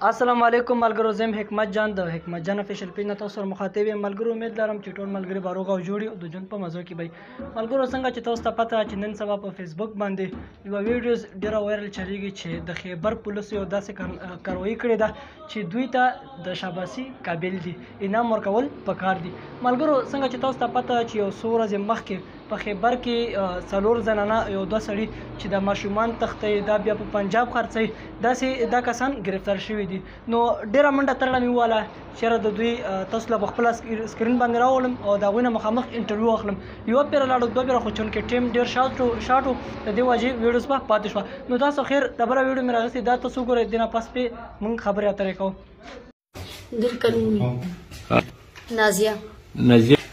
السلام علیکم ملګرو، زم حکمت جان د حکمت جان افیشل پیج نه تاسو سره مخاطب یم. ملګرو امید لرم چې ټول ملګري به روغ او جوړ او د ژوند په مزو کې وي. ملګرو څنګه چې تاسو ته پته چې نن سبا په فیسبوک باندې یوه ویډیوز ډېره وایرل چلیږي چې د خیبر پولیسو یو داسې کاروایي کړې ده چې دوی ته د شاباسي قابل دي، انعام ورکول پکار دي. ملګرو څنګه چې تاسو ته پته چې یو څو ورځې مخکې په خیبر کې 4 زنانه یو 2 سړي چې د ماشومان تختې دا بیا په پنجاب خرڅوي داسې دا کسان گرفتار شوي دي. نو ډېره منډه ترړه مې وواله چېرې د دوی تاسو له په خپله سکرین باندې راولم او د هغوی نه مخامخ انټرویو واخلم. یوه پیره لاړو 2 پیره خو چونکې ټیم ډېر شاټ و د دې وجې ویډیوز به پاتې شوه. نو تاسو خیر د بله ویډیو مې راغستې دا تاسو وګورئ، دې نه پس پې موږ خبرې اترې کوو. دل کلونی نازیه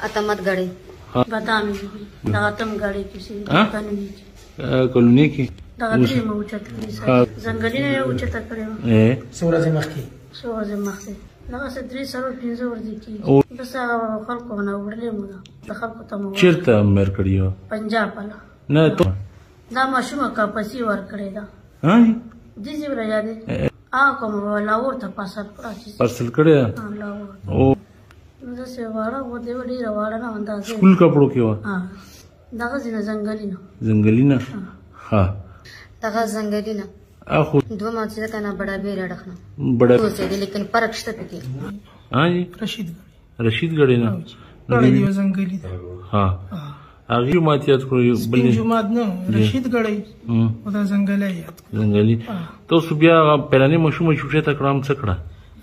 اتمت گڑی بادامی دغه تم گاڑی کې کلونی کې دغه درې مو اوچت کړي ځنګلونه یې اوچته کړې وه څو ورځې مخکې دغه څه 3 سره 15 ورځې کېږي. بس هغه خلکو نه وړلې مو ده د خلکو ته مو چېرته مر کړي وه پنجاب والا نه تو دا ماشومه کاپسي ورکړې ده دې ځای ولا یادې هغه کوم لاهور ته پارسل کړی ده لاهور داسې واړه و دې ډېره واړه نه اندازې سکول کپړو کې وه دغه ځینې ځنګلي نه ها دغه ځنګلي نه اخو دوه ماته ده کنه بڑا به رډخنه بڑا اوسه دي لیکن فرق شته پکې. ها جی رشید غړي نه غړي ځنګلي ها هغه ماته یاد کړو بل جمعات نه رشید غړي او دا ځنګلي تاسو بیا پرانی مشوم شوشه ته کړم څه کړه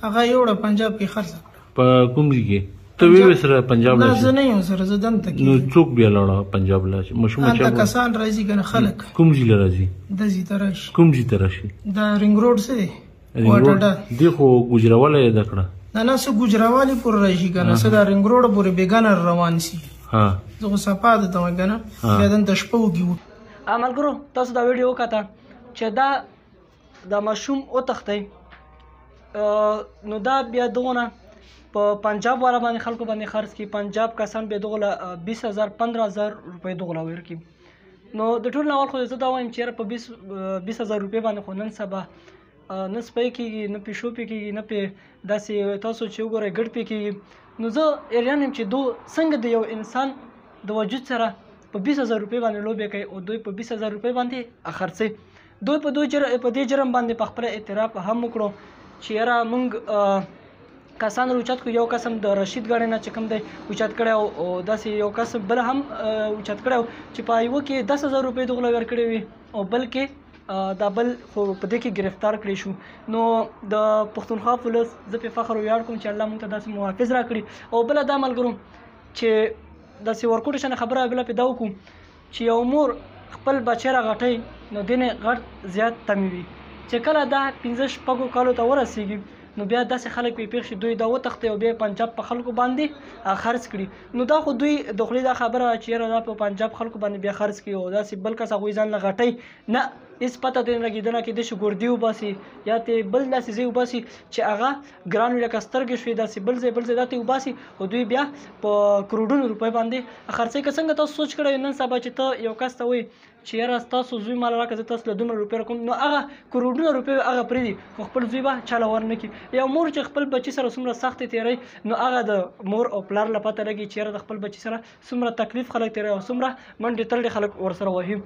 هغه یوړه پنجاب کې خرڅ په کوم ځای کې ته وی سره پنجاب لا زه نه یم سره زه دلته کې نو څوک بیا لاړه پنجاب لا مشوم چا کسان راځي کنه خلک کوم ځای راځي د ځای ترش کوم ځای ترشي دا رنګ روډ سره واټډا دی خو ګجراواله یې دکړه نه سه ګجراوالی پر راشي کنه سه دا رنګ روډ پورې بیگانر روان سي ها زه صفه ده ته کنه بیا دن تشپو کیو عملګرو تاسو دا ویډیو وکړه چې دا د مشوم او تختې نو دا بیا دغونه په پنجاب والا باندې خلکو باندې خرڅ کړي. پنجاب کسان به دغه 20,000 15,000 روپۍ دغه ورکړي. نو د ټول اول خو زه دا وایم چې په 20,000 روپۍ باندې خو نن سبا نه سپی کېږي نه پیشو پې کېږي نه پې داسې تاسو چې وګورئ ګډ پې کېږي. نو زه ایران یم چې دو څنګه د یو انسان د وجود سره په 20,000 روپۍ باندې لوبې کوي او دوی په 20,000 روپۍ باندې خرڅوي. دوی په دې جرم باندې په خپله اعتراف هم وکړو چې یاره موږ کسان اوچت کړو. یو قسم د رشید غړی نه چې کوم دی اوچت کړی او داسې یو قسم بل هم اوچت کړی چې په یوه کې 10,000 روپۍ دغله ورکړې وي او بل کې دا بل خو په دې کې ګرفتار کړی شو. نو د پښتونخوا پولیس زه پې فخر ویاړ کوم چې الله موږ ته داسې محافظ راکړي. او بله دا ملګرو چې داسې ورکوټ شانې خبره بله پې دا وکړو چې یو مور خپل بچی راغټوي نو دې نه غټ زیات تمې وي چې کله دا 15-16 کالو ته ورسېږي نو بیا داسې خلک پې پېښ شي دوی دا وتښتي او بیا پنجاب په خلکو باندې خرڅ کړي. نو دا خو دوی د خولې دا خبره چې یاره دا په پنجاب خلکو باندې بیا خرڅ کړي او داسې بل کس هغوی ځان له غټوي نه هېڅ پته ته نه لګېدنه کېدای شي ګردي وباسي یا ته بل داسې ځای وباسي چې هغه ګران وي لکه سترګې شوې داسې بل ځای دا ته وباسي او دوی بیا په کروڑونو روپۍ باندې خرڅوي. که څنګه تاسو سوچ کړی نن سبا چې ته یو کس ته وایي چې یاره ستاسو زوی مال راکړه زه تاسو له دومره روپۍ راکوم نو هغه کروڑونه روپۍ هغه پرېږدي خو خپل زوی به چاله ور نه کړي. یو مور چې خپل بچي سره څومره سختې تېروي نو هغه د مور او پلار له پته لګي چې یاره د خپل بچي سره څومره تکلیف خلک تېروي او څومره منډې ترډې خلک ورسره وهي.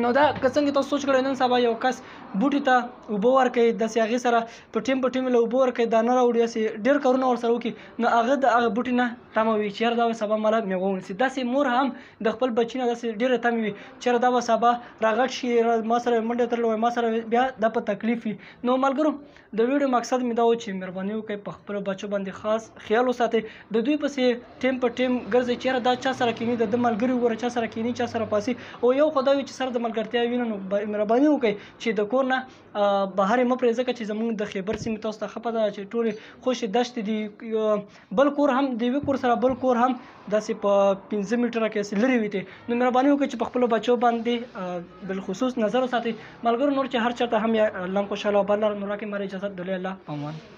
نو دا که څنګه تاسو سوچ کړئ نن سبا یو کس بوټي ته اوبه ورکوي داسې هغې سره په ټیم له اوبه ورکوي دانه راوړي داسې ډېر کارونه ورسره وکړي نو هغه د هغه بوټي نه تمه وي چې یاره دا به سبا ماله میوه ونیسي. داسې مور هم د خپل بچي نه داسې ډېرې تمې وي چې یاره دا به سبا راغټ شي ما سره منډې ترړې وایي ما سره بیا دا په تکلیف وي. نو ملګرو د ویډیو مقصد مې دا و چې مهرباني وکړئ په خپلو بچو باندې خاص خیال وساتئ. د دوی پسې ټیم په ټیم ګرځئ چې یاره دا چا سره کیني د ملګري وګوره چا سره کیني چا سره پاسي او یو خو دا وي چې سره د ملګرتیا وینه نو مهرباني وکړئ چې د کور نه بهر یې مه پرېږدئ ځکه چې زموږ د خیبر سیمې تاسو ته ښه پته ده چې ټولې خوشې دښتې دي. بل کور هم د یوې کور سره بل کور هم داسې په 15 میټره کې لرې وي دي. نو مهرباني وکړئ چې په خپلو بچو باندې بالخصوص نظر وساتئ. ملګرو نور چې هر چېرته هم یا الله خوشحاله او بل لره نو راکړئ ماره اجازت دلې الله پامان.